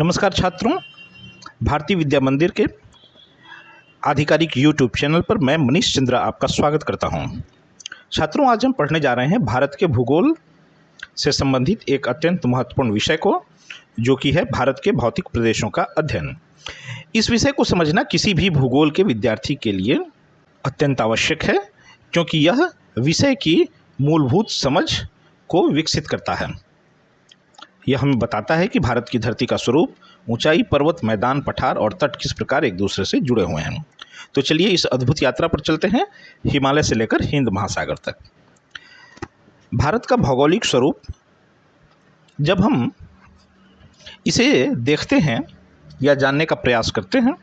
नमस्कार छात्रों, भारतीय विद्या मंदिर के आधिकारिक यूट्यूब चैनल पर मैं मनीष चंद्र आपका स्वागत करता हूं। छात्रों, आज हम पढ़ने जा रहे हैं भारत के भूगोल से संबंधित एक अत्यंत महत्वपूर्ण विषय को, जो कि है भारत के भौतिक प्रदेशों का अध्ययन। इस विषय को समझना किसी भी भूगोल के विद्यार्थी के लिए अत्यंत आवश्यक है, क्योंकि यह विषय की मूलभूत समझ को विकसित करता है। यह हमें बताता है कि भारत की धरती का स्वरूप, ऊंचाई, पर्वत, मैदान, पठार और तट किस प्रकार एक दूसरे से जुड़े हुए हैं। तो चलिए इस अद्भुत यात्रा पर चलते हैं, हिमालय से लेकर हिंद महासागर तक। भारत का भौगोलिक स्वरूप, जब हम इसे देखते हैं या जानने का प्रयास करते हैं,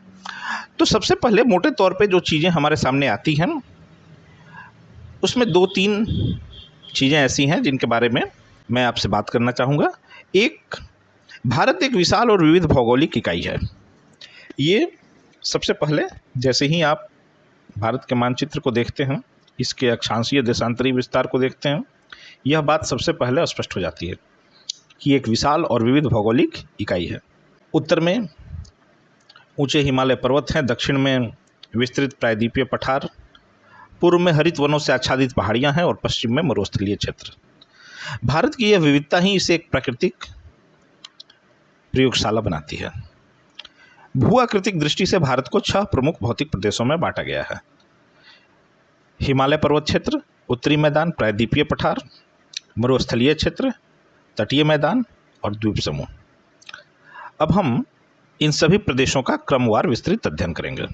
तो सबसे पहले मोटे तौर पे जो चीज़ें हमारे सामने आती हैं, उसमें दो तीन चीज़ें ऐसी हैं जिनके बारे में मैं आपसे बात करना चाहूँगा। एक, भारत एक विशाल और विविध भौगोलिक इकाई है। ये सबसे पहले, जैसे ही आप भारत के मानचित्र को देखते हैं, इसके अक्षांशीय देशांतरी विस्तार को देखते हैं, यह बात सबसे पहले स्पष्ट हो जाती है कि एक विशाल और विविध भौगोलिक इकाई है। उत्तर में ऊंचे हिमालय पर्वत हैं, दक्षिण में विस्तृत प्रायद्वीपीय पठार, पूर्व में हरित वनों से आच्छादित पहाड़ियाँ हैं और पश्चिम में मरुस्थलीय क्षेत्र। भारत की यह विविधता ही इसे एक प्राकृतिक प्रयोगशाला बनाती है। भूआकृतिक दृष्टि से भारत को 6 प्रमुख भौतिक प्रदेशों में बांटा गया है: हिमालय पर्वत क्षेत्र, उत्तरी मैदान, प्रायद्वीपीय पठार, मरुस्थलीय क्षेत्र, तटीय मैदान और द्वीप समूह। अब हम इन सभी प्रदेशों का क्रमवार विस्तृत अध्ययन करेंगे।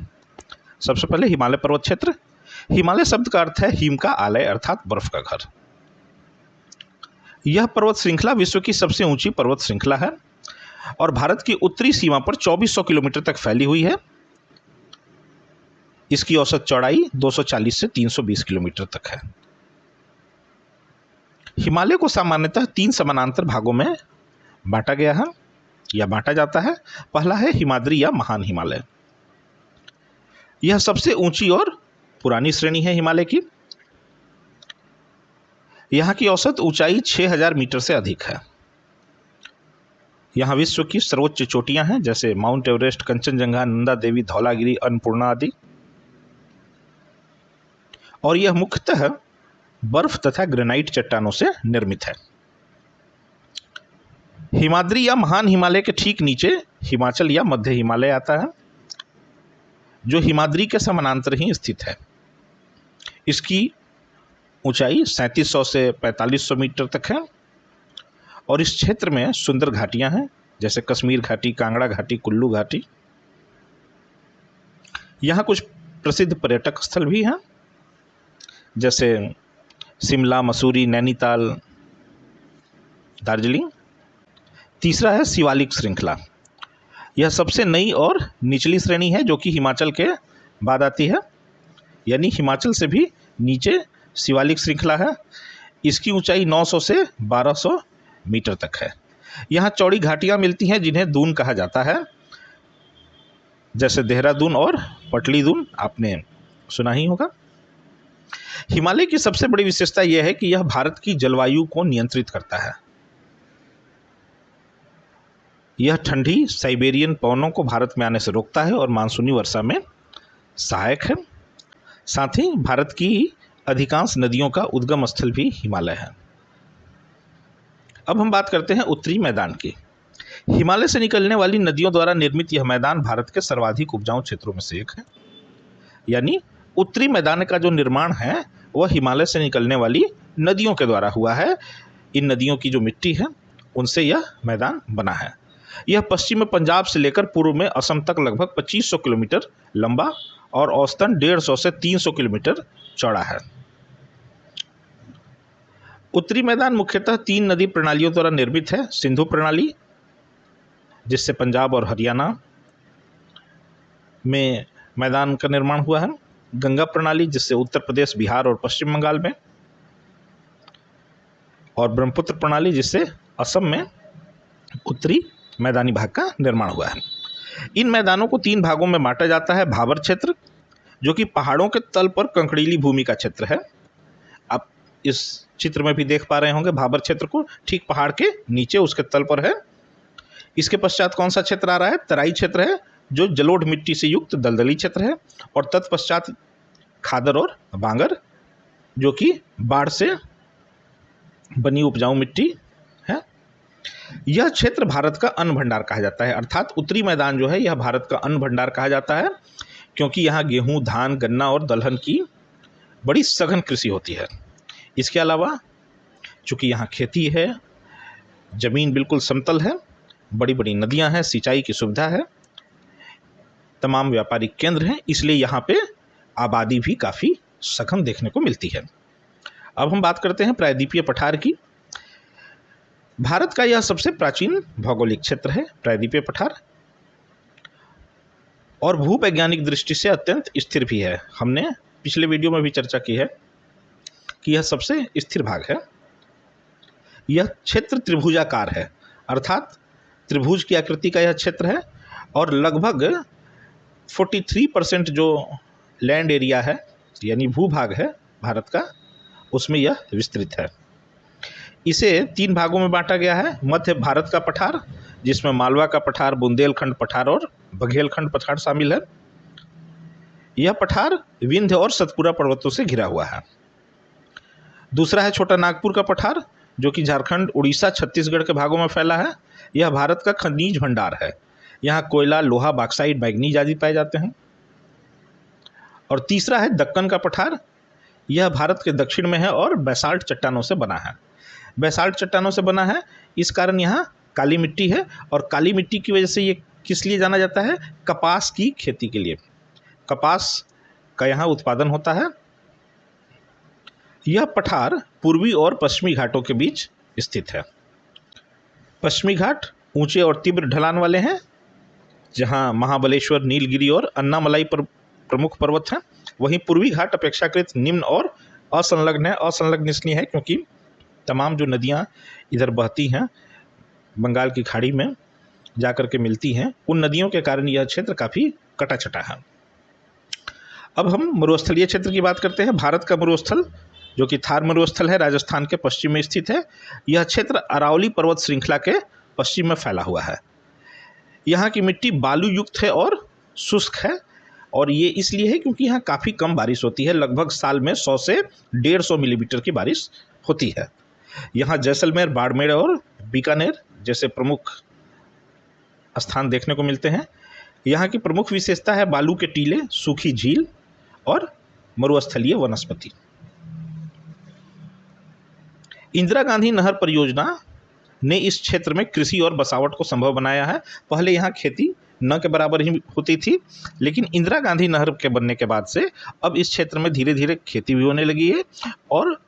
सबसे पहले हिमालय पर्वत क्षेत्र। हिमालय शब्द का अर्थ है हिम का आलय, अर्थात बर्फ का घर। यह पर्वत श्रृंखला विश्व की सबसे ऊंची पर्वत श्रृंखला है और भारत की उत्तरी सीमा पर 2400 किलोमीटर तक फैली हुई है। इसकी औसत चौड़ाई 240 से 320 किलोमीटर तक है। हिमालय को सामान्यतः 3 समानांतर भागों में बांटा गया है या बांटा जाता है। पहला है हिमाद्री या महान हिमालय। यह सबसे ऊंची और पुरानी श्रेणी है हिमालय की। यहाँ की औसत ऊंचाई 6000 मीटर से अधिक है। यहाँ विश्व की सर्वोच्च चोटियाँ हैं, जैसे माउंट एवरेस्ट, कंचनजंगा, नंदा देवी, धौलागिरी, अन्नपूर्णा आदि। और यह मुख्यतः बर्फ तथा ग्रेनाइट चट्टानों से निर्मित है। हिमाद्री या महान हिमालय के ठीक नीचे हिमाचल या मध्य हिमालय आता है, जो हिमाद्री के समानांतर ही स्थित है। इसकी ऊंचाई 3700 से 4500 मीटर तक है और इस क्षेत्र में सुंदर घाटियां हैं, जैसे कश्मीर घाटी, कांगड़ा घाटी, कुल्लू घाटी। यहाँ कुछ प्रसिद्ध पर्यटक स्थल भी हैं, जैसे शिमला, मसूरी, नैनीताल, दार्जिलिंग। तीसरा है शिवालिक श्रृंखला। यह सबसे नई और निचली श्रेणी है, जो कि हिमाचल के बाद आती है, यानी हिमाचल से भी नीचे शिवालिक श्रृंखला है। इसकी ऊंचाई 900 से 1200 मीटर तक है। यहाँ चौड़ी घाटियाँ मिलती हैं, जिन्हें दून कहा जाता है, जैसे देहरादून और पटली दून आपने सुना ही होगा। हिमालय की सबसे बड़ी विशेषता यह है कि यह भारत की जलवायु को नियंत्रित करता है। यह ठंडी साइबेरियन पवनों को भारत में आने से रोकता है और मानसूनी वर्षा में सहायक है। साथ ही भारत की अधिकांश नदियों का उद्गम स्थल भी हिमालय है। अब हम बात करते हैं उत्तरी मैदान की। हिमालय से निकलने वाली नदियों द्वारा निर्मित यह मैदान भारत के सर्वाधिक उपजाऊ क्षेत्रों में से एक है। यानी उत्तरी मैदान का जो निर्माण है वह हिमालय से निकलने वाली नदियों के द्वारा हुआ है। इन नदियों की जो मिट्टी है उनसे यह मैदान बना है। यह पश्चिम में पंजाब से लेकर पूर्व में असम तक लगभग 2500 किलोमीटर लंबा और औसतन 150 से 300 किलोमीटर चौड़ा है। उत्तरी मैदान मुख्यतः 3 नदी प्रणालियों द्वारा निर्मित है। सिंधु प्रणाली, जिससे पंजाब और हरियाणा में मैदान का निर्माण हुआ है। गंगा प्रणाली, जिससे उत्तर प्रदेश, बिहार और पश्चिम बंगाल में। और ब्रह्मपुत्र प्रणाली, जिससे असम में उत्तरी मैदानी भाग का निर्माण हुआ है। इन मैदानों को 3 भागों में बांटा जाता है। भाबर क्षेत्र, जो कि पहाड़ों के तल पर कंकड़ीली भूमि का क्षेत्र है। आप इस चित्र में भी देख पा रहे होंगे भाबर क्षेत्र को, ठीक पहाड़ के नीचे उसके तल पर है। इसके पश्चात कौन सा क्षेत्र आ रहा है? तराई क्षेत्र है, जो जलोढ़ मिट्टी से युक्त दलदली क्षेत्र है। और तत्पश्चात खादर और बांगर, जो कि बाढ़ से बनी उपजाऊ मिट्टी है। यह क्षेत्र भारत का अन्न भंडार कहा जाता है, अर्थात उत्तरी मैदान जो है यह भारत का अन्न भंडार कहा जाता है, क्योंकि यहाँ गेहूँ, धान, गन्ना और दलहन की बड़ी सघन कृषि होती है। इसके अलावा चूँकि यहाँ खेती है, ज़मीन बिल्कुल समतल है, बड़ी बड़ी नदियाँ हैं, सिंचाई की सुविधा है, तमाम व्यापारिक केंद्र हैं, इसलिए यहाँ पे आबादी भी काफ़ी सघन देखने को मिलती है। अब हम बात करते हैं प्रायद्वीपीय पठार की। भारत का यह सबसे प्राचीन भौगोलिक क्षेत्र है प्रायद्वीपीय पठार, और भूवैज्ञानिक दृष्टि से अत्यंत स्थिर भी है। हमने पिछले वीडियो में भी चर्चा की है कि यह सबसे स्थिर भाग है। यह क्षेत्र त्रिभुजाकार है, अर्थात त्रिभुज की आकृति का यह क्षेत्र है, और लगभग 43% जो लैंड एरिया है यानी भूभाग है भारत का, उसमें यह विस्तृत है। इसे 3 भागों में बांटा गया है। मध्य भारत का पठार, जिसमें मालवा का पठार, बुंदेलखंड पठार और बघेलखंड पठार शामिल है। यह पठार विंध्य और सतपुरा पर्वतों से घिरा हुआ है। दूसरा है छोटा नागपुर का पठार, जो कि झारखंड, उड़ीसा, छत्तीसगढ़ के भागों में फैला है। यह भारत का खनिज भंडार है, यहाँ कोयला, लोहा, बॉक्साइट, मैग्नीज आदि पाए जाते हैं। और तीसरा है दक्कन का पठार, यह भारत के दक्षिण में है और बेसाल्ट चट्टानों से बना है। बेसाल्ट चट्टानों से बना है, इस कारण यहाँ काली मिट्टी है, और काली मिट्टी की वजह से ये किस लिए जाना जाता है? कपास की खेती के लिए। कपास का यहाँ उत्पादन होता है। यह पठार पूर्वी और पश्चिमी घाटों के बीच स्थित है। पश्चिमी घाट ऊंचे और तीव्र ढलान वाले हैं, जहाँ महाबलेश्वर, नीलगिरी और अन्नामलाई पर प्रमुख पर्वत हैं। वहीं पूर्वी घाट अपेक्षाकृत निम्न और असंलग्न है। असंलग्न इसलिए है क्योंकि तमाम जो नदियाँ इधर बहती हैं बंगाल की खाड़ी में जाकर के मिलती हैं, उन नदियों के कारण यह क्षेत्र काफ़ी कटा छटा है। अब हम मरुस्थलीय क्षेत्र की बात करते हैं। भारत का मरुस्थल, जो कि थार मरुस्थल है, राजस्थान के पश्चिम में स्थित है। यह क्षेत्र अरावली पर्वत श्रृंखला के पश्चिम में फैला हुआ है। यहाँ की मिट्टी बालू युक्त है और शुष्क है, और ये इसलिए है क्योंकि यहाँ काफ़ी कम बारिश होती है। लगभग साल में 100 से 150 मिलीमीटर की बारिश होती है। यहाँ जैसलमेर, बाड़मेर और बीकानेर जैसे प्रमुख स्थान देखने को मिलते हैं। यहाँ की प्रमुख विशेषता है बालू के टीले, सूखी झील और मरुस्थलीय वनस्पति। इंदिरा गांधी नहर परियोजना ने इस क्षेत्र में कृषि और बसावट को संभव बनाया है। पहले यहाँ खेती न के बराबर ही होती थी, लेकिन इंदिरा गांधी नहर के बनने के बाद से अब इस क्षेत्र में धीरे धीरे खेती भी होने लगी है और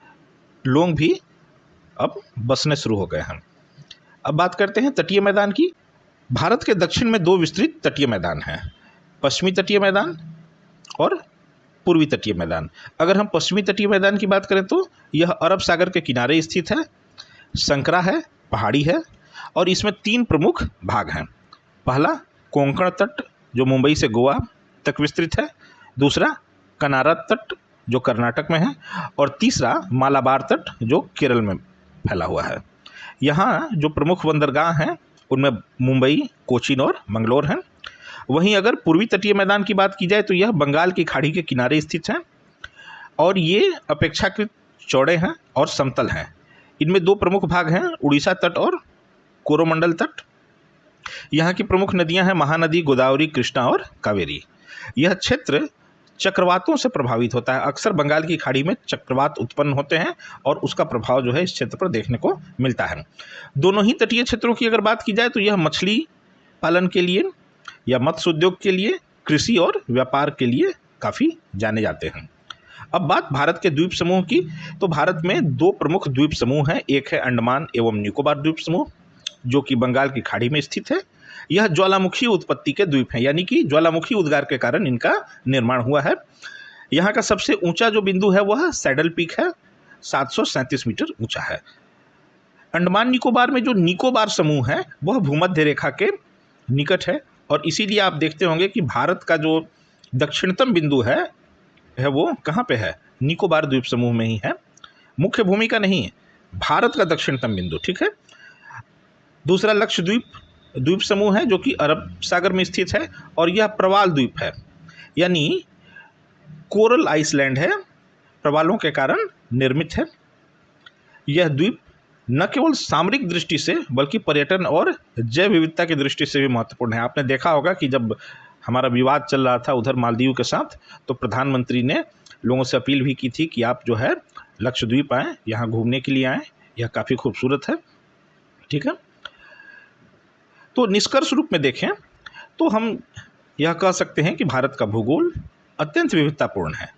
लोग भी अब बसने शुरू हो गए हैं। अब बात करते हैं तटीय मैदान की। भारत के दक्षिण में 2 विस्तृत तटीय मैदान हैं, पश्चिमी तटीय मैदान और पूर्वी तटीय मैदान। अगर हम पश्चिमी तटीय मैदान की बात करें तो यह अरब सागर के किनारे स्थित है, संकरा है, पहाड़ी है, और इसमें 3 प्रमुख भाग हैं। पहला कोंकण तट, जो मुंबई से गोवा तक विस्तृत है। दूसरा कनारा तट, जो कर्नाटक में है, और तीसरा मालाबार तट, जो केरल में फैला हुआ है। यहाँ जो प्रमुख बंदरगाह हैं उनमें मुंबई, कोचीन और मंगलोर हैं। वहीं अगर पूर्वी तटीय मैदान की बात की जाए तो यह बंगाल की खाड़ी के किनारे स्थित हैं, और ये अपेक्षाकृत चौड़े हैं और समतल हैं। इनमें 2 प्रमुख भाग हैं, उड़ीसा तट और कोरोमंडल तट। यहाँ की प्रमुख नदियाँ हैं महानदी, गोदावरी, कृष्णा और कावेरी। यह क्षेत्र चक्रवातों से प्रभावित होता है। अक्सर बंगाल की खाड़ी में चक्रवात उत्पन्न होते हैं और उसका प्रभाव जो है इस क्षेत्र पर देखने को मिलता है। दोनों ही तटीय क्षेत्रों की अगर बात की जाए तो यह मछली पालन के लिए या मत्स्य उद्योग के लिए, कृषि और व्यापार के लिए काफ़ी जाने जाते हैं। अब बात भारत के द्वीप समूह की, तो भारत में 2 प्रमुख द्वीप समूह हैं। एक है अंडमान एवं निकोबार द्वीप समूह, जो कि बंगाल की खाड़ी में स्थित है। यह ज्वालामुखी उत्पत्ति के द्वीप हैं, यानी कि ज्वालामुखी उद्गार के कारण इनका निर्माण हुआ है। यहाँ का सबसे ऊंचा जो बिंदु है वह सैडल पीक है, 737 मीटर ऊंचा है। अंडमान निकोबार में जो निकोबार समूह है वह भूमध्य रेखा के निकट है, और इसीलिए आप देखते होंगे कि भारत का जो दक्षिणतम बिंदु है वो कहाँ पे है? निकोबार द्वीप समूह में ही है। मुख्य भूमि का नहीं है, भारत का दक्षिणतम बिंदु, ठीक है। दूसरा लक्षद्वीप द्वीप समूह है जो कि अरब सागर में स्थित है, और यह प्रवाल द्वीप है, यानी कोरल आइसलैंड है, प्रवालों के कारण निर्मित है। यह द्वीप न केवल सामरिक दृष्टि से बल्कि पर्यटन और जैव विविधता की दृष्टि से भी महत्वपूर्ण है। आपने देखा होगा कि जब हमारा विवाद चल रहा था उधर मालदीव के साथ, तो प्रधानमंत्री ने लोगों से अपील भी की थी कि आप जो है लक्षद्वीप आएँ, यहाँ घूमने के लिए आएँ, यह काफ़ी खूबसूरत है। ठीक है, तो निष्कर्ष रूप में देखें तो हम यह कह सकते हैं कि भारत का भूगोल अत्यंत विविधतापूर्ण है।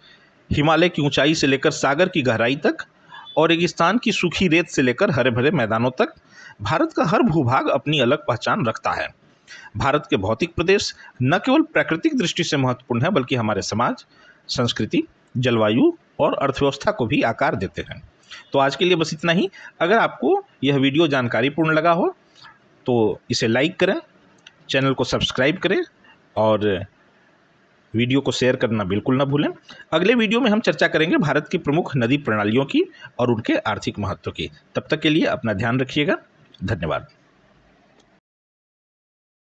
हिमालय की ऊंचाई से लेकर सागर की गहराई तक और रेगिस्तान की सूखी रेत से लेकर हरे भरे मैदानों तक भारत का हर भूभाग अपनी अलग पहचान रखता है। भारत के भौतिक प्रदेश न केवल प्राकृतिक दृष्टि से महत्वपूर्ण है बल्कि हमारे समाज, संस्कृति, जलवायु और अर्थव्यवस्था को भी आकार देते हैं। तो आज के लिए बस इतना ही। अगर आपको यह वीडियो जानकारीपूर्ण लगा हो तो इसे लाइक करें, चैनल को सब्सक्राइब करें और वीडियो को शेयर करना बिल्कुल ना भूलें। अगले वीडियो में हम चर्चा करेंगे भारत की प्रमुख नदी प्रणालियों की और उनके आर्थिक महत्व की। तब तक के लिए अपना ध्यान रखिएगा। धन्यवाद।